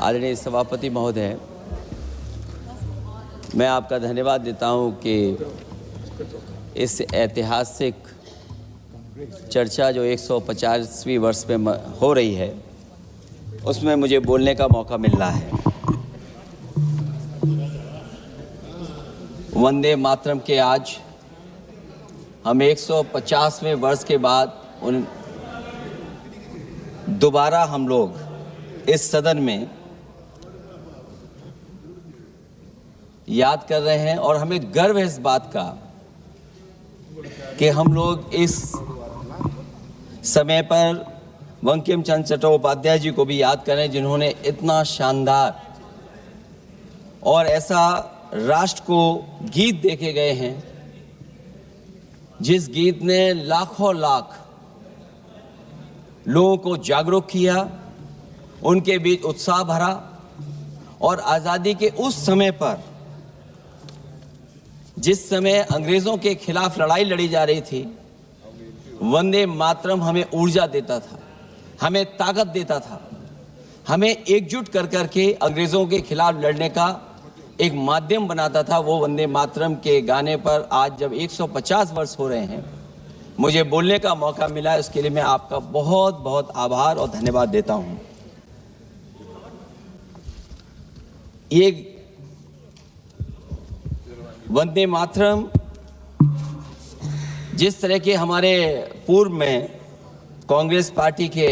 आदरणीय सभापति महोदय, मैं आपका धन्यवाद देता हूं कि इस ऐतिहासिक चर्चा जो 150वीं वर्ष में हो रही है उसमें मुझे बोलने का मौका मिल रहा है। वंदे मातरम के आज हम 150वें वर्ष के बाद दोबारा हम लोग इस सदन में याद कर रहे हैं और हमें गर्व है इस बात का कि हम लोग इस समय पर बंकिम चंद्र चट्टोपाध्याय जी को भी याद करें, जिन्होंने इतना शानदार और ऐसा राष्ट्र को गीत देके गए हैं जिस गीत ने लाखों लाख लोगों को जागरूक किया, उनके बीच उत्साह भरा और आज़ादी के उस समय पर जिस समय अंग्रेज़ों के खिलाफ लड़ाई लड़ी जा रही थी, वंदे मातरम हमें ऊर्जा देता था, हमें ताकत देता था, हमें एकजुट कर करके अंग्रेज़ों के खिलाफ लड़ने का एक माध्यम बनाता था। वो वंदे मातरम के गाने पर आज जब 150 वर्ष हो रहे हैं, मुझे बोलने का मौका मिला, इसके लिए मैं आपका बहुत बहुत आभार और धन्यवाद देता हूं। ये वंदे मातरम जिस तरह के हमारे पूर्व में कांग्रेस पार्टी के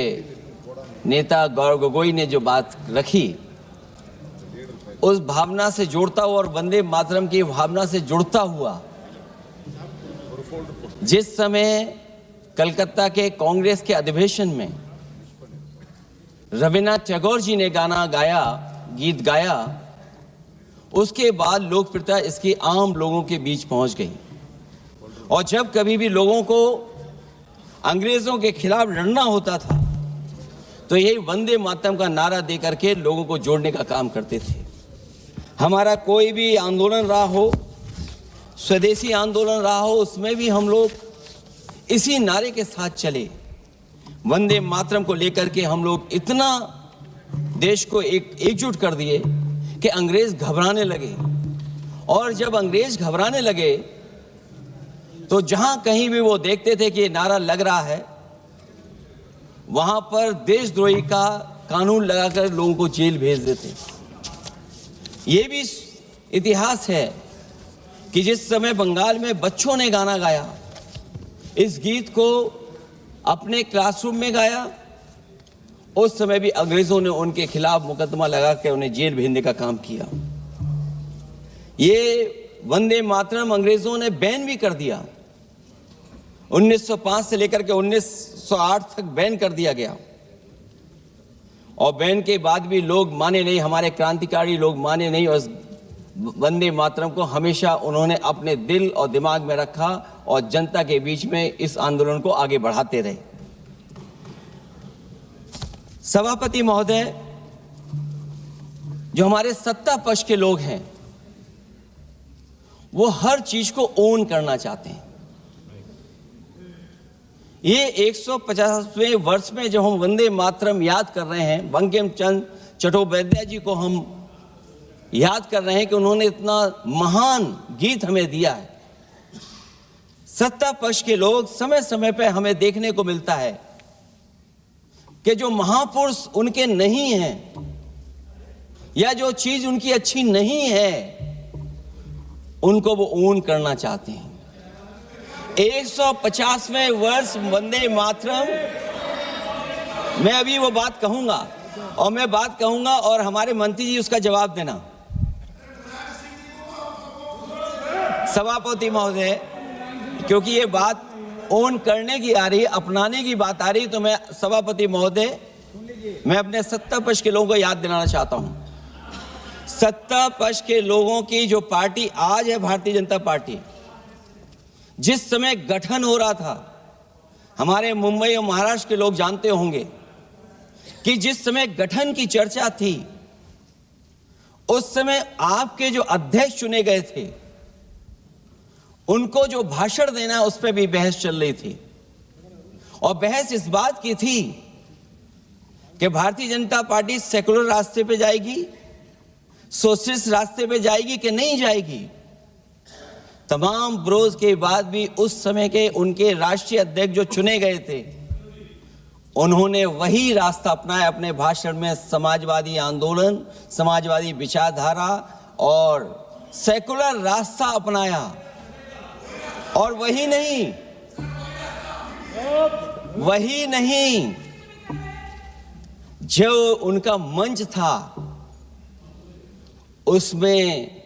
नेता गौरव गोगोई ने जो बात रखी, उस भावना से जोड़ता हुआ और वंदे मातरम की भावना से जुड़ता हुआ जिस समय कलकत्ता के कांग्रेस के अधिवेशन में रविन्द्रनाथ टैगोर जी ने गीत गाया, उसके बाद लोकप्रियता इसकी आम लोगों के बीच पहुंच गई। और जब कभी भी लोगों को अंग्रेजों के खिलाफ लड़ना होता था तो यही वंदे मातरम का नारा दे करके लोगों को जोड़ने का काम करते थे। हमारा कोई भी आंदोलन रहा हो, स्वदेशी आंदोलन रहा हो, उसमें भी हम लोग इसी नारे के साथ चले। वंदे मातरम को लेकर के हम लोग इतना देश को एकजुट कर दिए कि अंग्रेज घबराने लगे। और जब अंग्रेज घबराने लगे तो जहां कहीं भी वो देखते थे कि ये नारा लग रहा है, वहां पर देशद्रोही का कानून लगाकर लोगों को जेल भेज देते। ये भी इतिहास है कि जिस समय बंगाल में बच्चों ने गाना गाया, इस गीत को अपने क्लासरूम में गाया, उस समय भी अंग्रेजों ने उनके खिलाफ मुकदमा लगा के उन्हें जेल भेजने का काम किया। ये वंदे मातरम अंग्रेजों ने बैन भी कर दिया। 1905 से लेकर के 1908 तक बैन कर दिया गया और बैन के बाद भी लोग माने नहीं, हमारे क्रांतिकारी लोग माने नहीं और वंदे मातरम को हमेशा उन्होंने अपने दिल और दिमाग में रखा और जनता के बीच में इस आंदोलन को आगे बढ़ाते रहे। सभापति महोदय, जो हमारे सत्ता पक्ष के लोग हैं वो हर चीज को ओन करना चाहते हैं। ये 150वें वर्ष में जब हम वंदे मातरम याद कर रहे हैं, बंकिम चंद्र चट्टोपाध्याय जी को हम याद कर रहे हैं कि उन्होंने इतना महान गीत हमें दिया है। सत्ता पक्ष के लोग समय समय पर हमें देखने को मिलता है कि जो महापुरुष उनके नहीं हैं या जो चीज उनकी अच्छी नहीं है, उनको वो ओन करना चाहते हैं। 150वें वर्ष वंदे मातरम, मैं अभी वो बात कहूंगा और मैं बात कहूंगा और हमारे मंत्री जी उसका जवाब देना। सभापति महोदय, क्योंकि ये बात ओन करने की आ रही, अपनाने की बात आ रही, तो मैं सभापति महोदय, मैं अपने सत्ता पक्ष के लोगों को याद दिलाना चाहता हूं। सत्ता पक्ष के लोगों की जो पार्टी आज है, भारतीय जनता पार्टी, जिस समय गठन हो रहा था, हमारे मुंबई और महाराष्ट्र के लोग जानते होंगे कि जिस समय गठन की चर्चा थी, उस समय आपके जो अध्यक्ष चुने गए थे, उनको जो भाषण देना है उस पर भी बहस चल रही थी। और बहस इस बात की थी कि भारतीय जनता पार्टी सेकुलर रास्ते पे जाएगी, सोशलिस्ट रास्ते पे जाएगी कि नहीं जाएगी। तमाम विरोध के बाद भी उस समय के उनके राष्ट्रीय अध्यक्ष जो चुने गए थे, उन्होंने वही रास्ता अपनाया अपने भाषण में। समाजवादी आंदोलन, समाजवादी विचारधारा और सेकुलर रास्ता अपनाया। और वही नहीं, जो उनका मंच था उसमें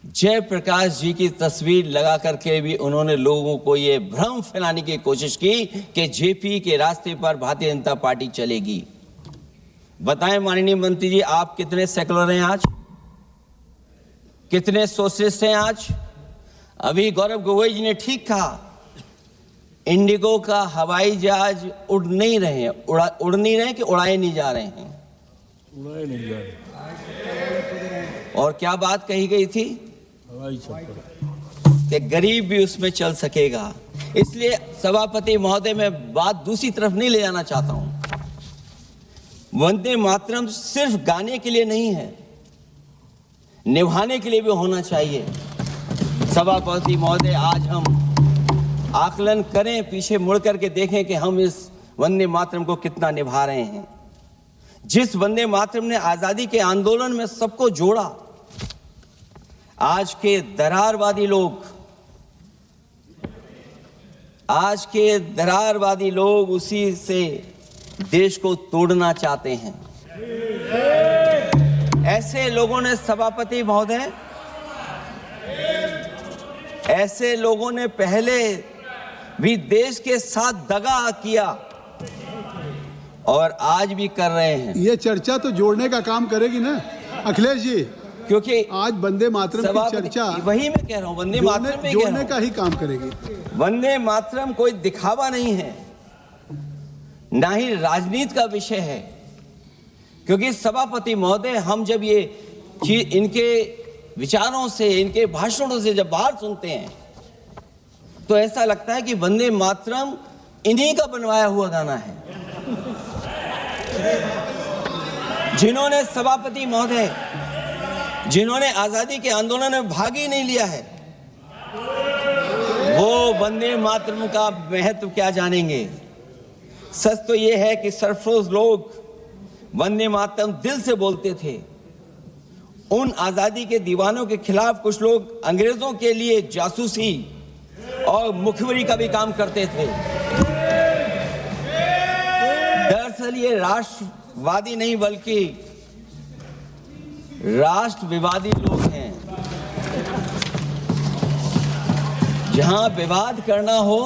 जयप्रकाश जी की तस्वीर लगा करके भी उन्होंने लोगों को ये भ्रम फैलाने की कोशिश की कि जेपी के रास्ते पर भारतीय जनता पार्टी चलेगी। बताएं माननीय मंत्री जी, आप कितने सेकुलर हैं आज, कितने सोशलिस्ट हैं आज? अभी गौरव गोगोई जी ने ठीक कहा, इंडिगो का हवाई जहाज उड़ नहीं रहे कि उड़ाए नहीं जा रहे हैं? उड़ाए नहीं जा रहे। और क्या बात कही गई थी कि गरीब भी उसमें चल सकेगा। इसलिए सभापति महोदय, मैं बात दूसरी तरफ नहीं ले जाना चाहता हूं। वंदे मातरम सिर्फ गाने के लिए नहीं है, निभाने के लिए भी होना चाहिए। सभापति महोदय, आज हम आकलन करें, पीछे मुड़ करके देखें कि हम इस वंदे मातरम को कितना निभा रहे हैं। जिस वंदे मातरम ने आजादी के आंदोलन में सबको जोड़ा, आज के दरारवादी लोग उसी से देश को तोड़ना चाहते हैं। ऐसे लोगों ने, सभापति महोदय, ऐसे लोगों ने पहले भी देश के साथ दगा किया और आज भी कर रहे हैं। ये चर्चा तो जोड़ने का काम करेगी ना अखिलेश जी, क्योंकि आज वंदे मातरम की चर्चा, वही मैं कह रहा हूँ, वंदे मातरम में जोड़ने का ही काम करेगी। वंदे मातरम कोई दिखावा नहीं है, ना ही राजनीति का विषय है। क्योंकि सभापति महोदय, हम जब ये चीज इनके विचारों से, इनके भाषणों से जब बाहर सुनते हैं तो ऐसा लगता है कि वंदे मातरम इन्हीं का बनवाया हुआ गाना है। जिन्होंने, सभापति महोदय, जिन्होंने आजादी के आंदोलन में भाग ही नहीं लिया है, वो वंदे मातरम का महत्व क्या जानेंगे। सच तो ये है कि सरफरोश लोग वंदे मातरम दिल से बोलते थे। उन आजादी के दीवानों के खिलाफ कुछ लोग अंग्रेजों के लिए जासूसी और मुखबिरी का भी काम करते थे। दरअसल ये राष्ट्रवादी नहीं बल्कि राष्ट्रविवादी लोग हैं। जहां विवाद करना हो,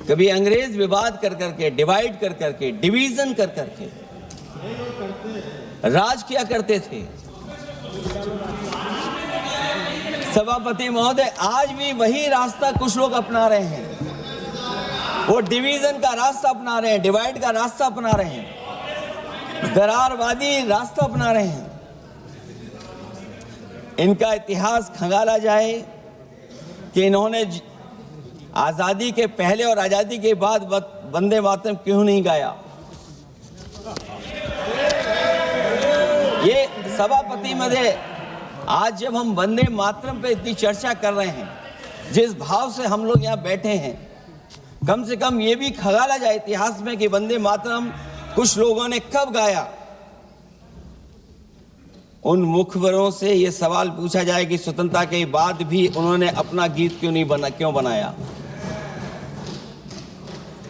कभी अंग्रेज विवाद कर करके, डिवाइड कर करके, डिवीजन कर करके राज किया करते थे। सभापति महोदय, आज भी वही रास्ता कुछ लोग अपना रहे हैं। वो डिवीजन का रास्ता अपना रहे हैं, डिवाइड का रास्ता अपना रहे हैं, दरारवादी रास्ता अपना रहे हैं। इनका इतिहास खंगाला जाए कि इन्होंने आजादी के पहले और आजादी के बाद वंदे मातरम क्यों नहीं गाया। ये सभापति महोदय, आज जब हम वंदे मातरम पे इतनी चर्चा कर रहे हैं, जिस भाव से हम लोग यहाँ बैठे हैं, कम से कम ये भी खंगाला जाए इतिहास में कि वंदे मातरम कुछ लोगों ने कब गाया। उन मुखबरों से ये सवाल पूछा जाए कि स्वतंत्रता के बाद भी उन्होंने अपना गीत क्यों बनाया।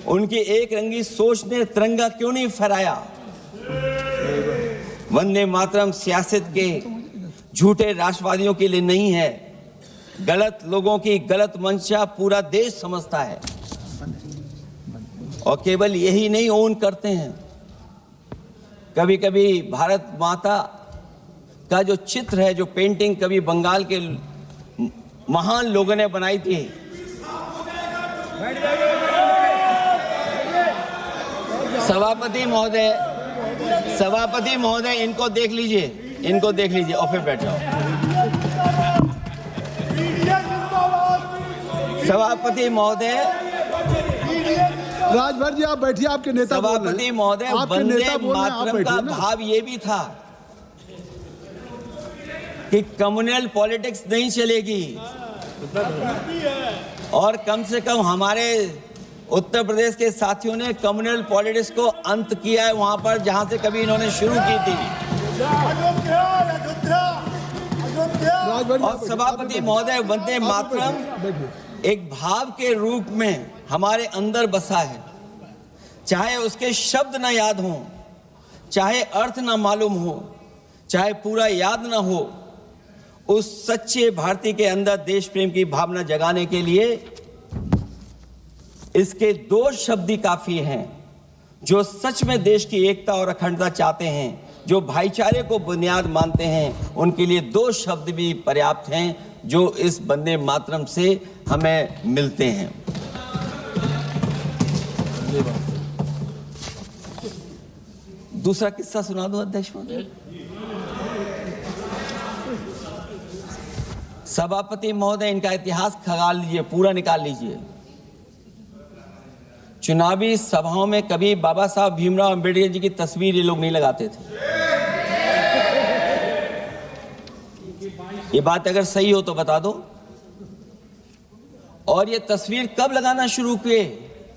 उनकी एक रंगी सोच ने तिरंगा क्यों नहीं फहराया। वंदे मातरम सियासत के झूठे राष्ट्रवादियों के लिए नहीं है। गलत लोगों की गलत मंशा पूरा देश समझता है और केवल यही नहीं ओन करते हैं। कभी कभी भारत माता का जो चित्र है, जो पेंटिंग कभी बंगाल के महान लोगों ने बनाई थी, सभापति महोदय, इनको देख लीजिए और फिर बैठ जाओ। सभापति महोदय, राजभर जी आप बैठिए, आपके नेता बोल रहे हैं। सभापति महोदय, आपके वंदे नेता बोल रहे हैं, आप मातरम का बैठिए ना। भाव ये भी था कि कम्युनल पॉलिटिक्स नहीं चलेगी, और कम से कम हमारे उत्तर प्रदेश के साथियों ने कम्युनल पॉलिटिक्स को अंत किया है वहां पर जहां से कभी इन्होंने शुरू की थी। राजभर जी, और सभापति महोदय, वंदे मातरम बैठिए। एक भाव के रूप में हमारे अंदर बसा है, चाहे उसके शब्द न याद हों, चाहे अर्थ न मालूम हो, चाहे पूरा याद न हो, उस सच्चे भारतीय के अंदर देश प्रेम की भावना जगाने के लिए इसके दो शब्द ही काफी हैं। जो सच में देश की एकता और अखंडता चाहते हैं, जो भाईचारे को बुनियाद मानते हैं, उनके लिए दो शब्द भी पर्याप्त हैं जो इस वंदे मातरम से हमें मिलते हैं। दूसरा किस्सा सुना दो अध्यक्ष महोदय। सभापति महोदय, इनका इतिहास खंगाल लीजिए, पूरा निकाल लीजिए। चुनावी सभाओं में कभी बाबा साहब भीमराव अंबेडकर जी की तस्वीर ये लोग नहीं लगाते थे। ये बात अगर सही हो तो बता दो। और ये तस्वीर कब लगाना शुरू किए?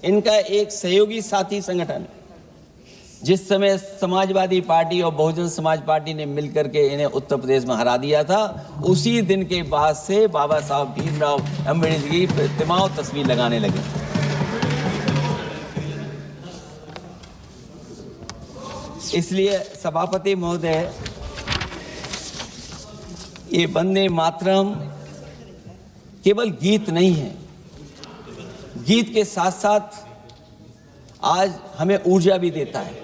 इनका एक सहयोगी साथी संगठन, जिस समय समाजवादी पार्टी और बहुजन समाज पार्टी ने मिलकर के इन्हें उत्तर प्रदेश में हरा दिया था, उसी दिन के बाद से बाबा साहब भीमराव अंबेडकर की प्रतिमा और तस्वीर लगाने लगे। इसलिए सभापति महोदय, ये वंदे मातरम केवल गीत नहीं है, गीत के साथ साथ आज हमें ऊर्जा भी देता है।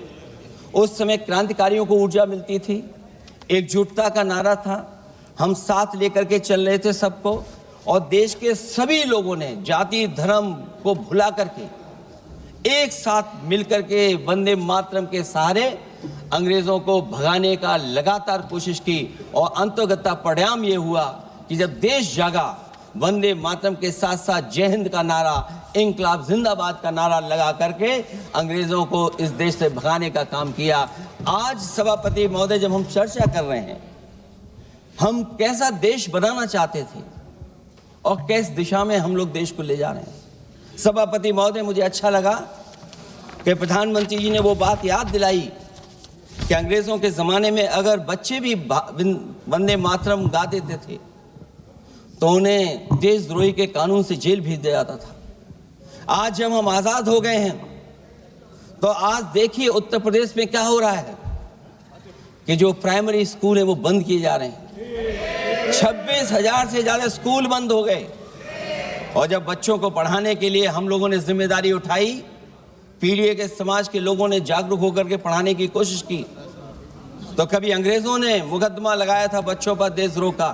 उस समय क्रांतिकारियों को ऊर्जा मिलती थी, एकजुटता का नारा था, हम साथ लेकर के चल रहे थे सबको, और देश के सभी लोगों ने जाति धर्म को भुला करके एक साथ मिलकर के वंदे मातरम के सहारे अंग्रेजों को भगाने का लगातार कोशिश की। और अंतोगत्ता परिणाम ये हुआ कि जब देश जागा, वंदे मातरम के साथ साथ जय हिंद का नारा, इंकलाब जिंदाबाद का नारा लगा करके अंग्रेजों को इस देश से भगाने का काम किया। आज सभापति महोदय, जब हम चर्चा कर रहे हैं, हम कैसा देश बनाना चाहते थे और किस दिशा में हम लोग देश को ले जा रहे हैं। सभापति महोदय, मुझे अच्छा लगा कि प्रधानमंत्री जी ने वो बात याद दिलाई कि अंग्रेजों के जमाने में अगर बच्चे भी वंदे मातरम गा देते थे तो उन्हें देशद्रोही के कानून से जेल भेज दिया जाता था। आज जब हम आजाद हो गए हैं तो आज देखिए उत्तर प्रदेश में क्या हो रहा है कि जो प्राइमरी स्कूल है वो बंद किए जा रहे हैं। 26,000 से ज्यादा स्कूल बंद हो गए। और जब बच्चों को पढ़ाने के लिए हम लोगों ने जिम्मेदारी उठाई, पीढ़ी के समाज के लोगों ने जागरूक होकर के पढ़ाने की कोशिश की, तो कभी अंग्रेजों ने मुकदमा लगाया था बच्चों पर देशद्रोह का।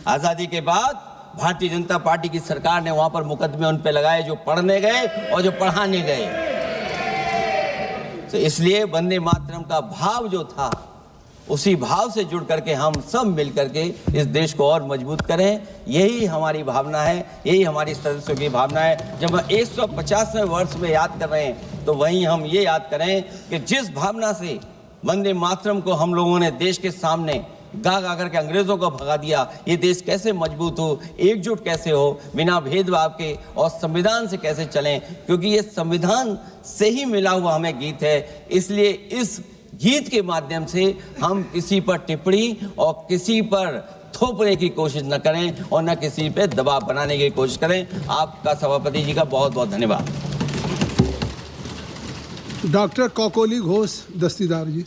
आजादी के बाद भारतीय जनता पार्टी की सरकार ने वहां पर मुकदमे उन पे लगाए जो पढ़ने गए और जो पढ़ाने गए। तो इसलिए वंदे मातरम का भाव जो था, उसी भाव से जुड़ करके हम सब मिल करके इस देश को और मजबूत करें। यही हमारी भावना है, यही हमारी सदस्यों की भावना है। जब हम 150वें वर्ष में याद कर रहे हैं तो वहीं हम ये याद करें कि जिस भावना से वंदे मातरम को हम लोगों ने देश के सामने गा गा करके अंग्रेजों को भगा दिया, ये देश कैसे मजबूत हो, एकजुट कैसे हो, बिना भेदभाव के, और संविधान से कैसे चलें, क्योंकि ये संविधान से ही मिला हुआ हमें गीत है। इसलिए इस गीत के माध्यम से हम किसी पर टिप्पणी और किसी पर थोपने की कोशिश न करें और न किसी पे दबाव बनाने की कोशिश करें। आपका सभापति जी का बहुत बहुत धन्यवाद। डॉक्टर कौकोली घोष दस्तीदार जी।